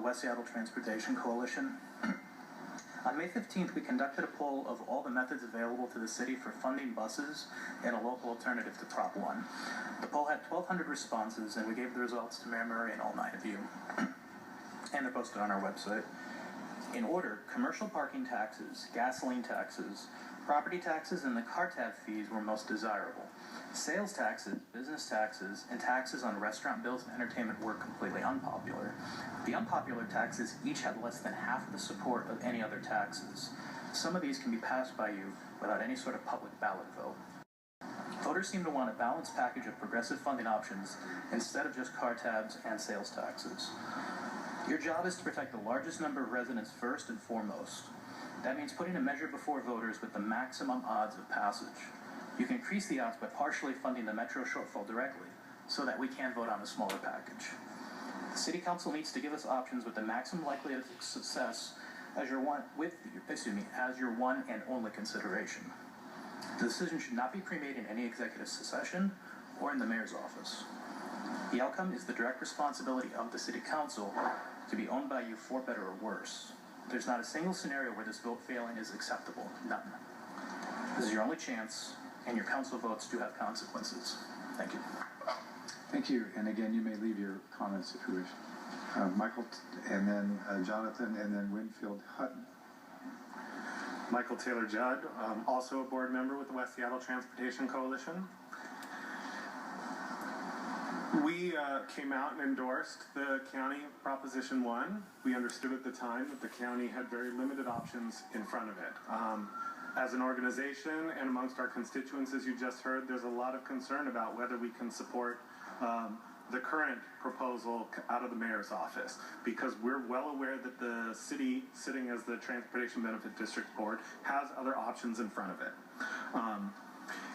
West Seattle Transportation Coalition. On May 15th, we conducted a poll of all the methods available to the city for funding buses and a local alternative to Prop 1. The poll had 1,200 responses, and we gave the results to Mayor Murray and all 9 of you. And they're posted on our website. In order, commercial parking taxes, gasoline taxes, property taxes, and the car tab fees were most desirable. Sales taxes, business taxes, and taxes on restaurant bills and entertainment were completely unpopular. The unpopular taxes each had less than half the support of any other taxes. Some of these can be passed by you without any sort of public ballot vote. Voters seem to want a balanced package of progressive funding options instead of just car tabs and sales taxes. Your job is to protect the largest number of residents first and foremost. That means putting a measure before voters with the maximum odds of passage. You can increase the odds by partially funding the Metro shortfall directly, so that we can vote on a smaller package. The City Council needs to give us options with the maximum likelihood of success as your one and only consideration. The decision should not be pre-made in any executive session or in the mayor's office. The outcome is the direct responsibility of the City Council to be owned by you for better or worse. There's not a single scenario where this vote failing is acceptable. None. This is your only chance, and your council votes do have consequences. Thank you. Thank you. And again, you may leave your comments if you wish. Michael, and then Jonathan, and then Winfield Hutton. Michael Taylor-Judd, also a board member with the West Seattle Transportation Coalition. We came out and endorsed the county Proposition 1. We understood at the time that the county had very limited options in front of it. As an organization and amongst our constituents, as you just heard, there's a lot of concern about whether we can support the current proposal out of the mayor's office, because we're well aware that the city, sitting as the Transportation Benefit District Board, has other options in front of it.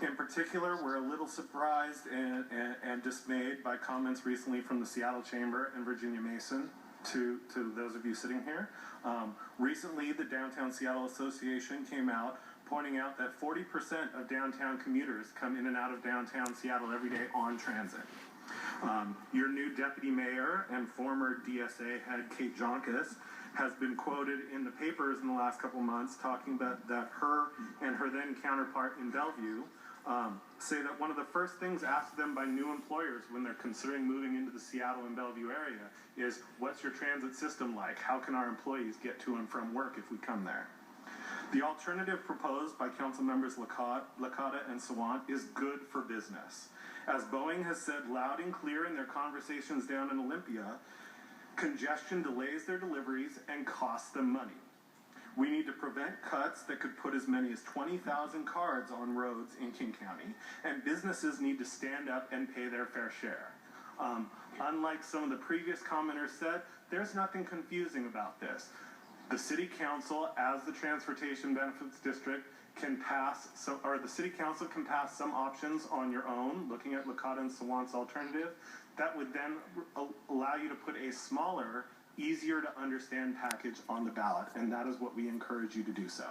In particular, we're a little surprised and dismayed by comments recently from the Seattle Chamber and Virginia Mason, to those of you sitting here. Recently, the Downtown Seattle Association came out pointing out that 40% of downtown commuters come in and out of downtown Seattle every day on transit. Your new deputy mayor and former DSA head, Kate Jonkis, has been quoted in the papers in the last couple months talking about that her and her then counterpart in Bellevue say that one of the first things asked them by new employers when they're considering moving into the Seattle and Bellevue area is, what's your transit system like? How can our employees get to and from work if we come there? The alternative proposed by council members Licata and Sawant is good for business. As Boeing has said loud and clear in their conversations down in Olympia, congestion delays their deliveries and costs them money. We need to prevent cuts that could put as many as 20,000 cars on roads in King County, and businesses need to stand up and pay their fair share. Unlike some of the previous commenters said, there's nothing confusing about this. The City Council, as the Transportation Benefits District, can pass, the City Council can pass some options on your own, looking at Licata and Sawant's alternative. That would then allow you to put a smaller, easier to understand package on the ballot, and that is what we encourage you to do so.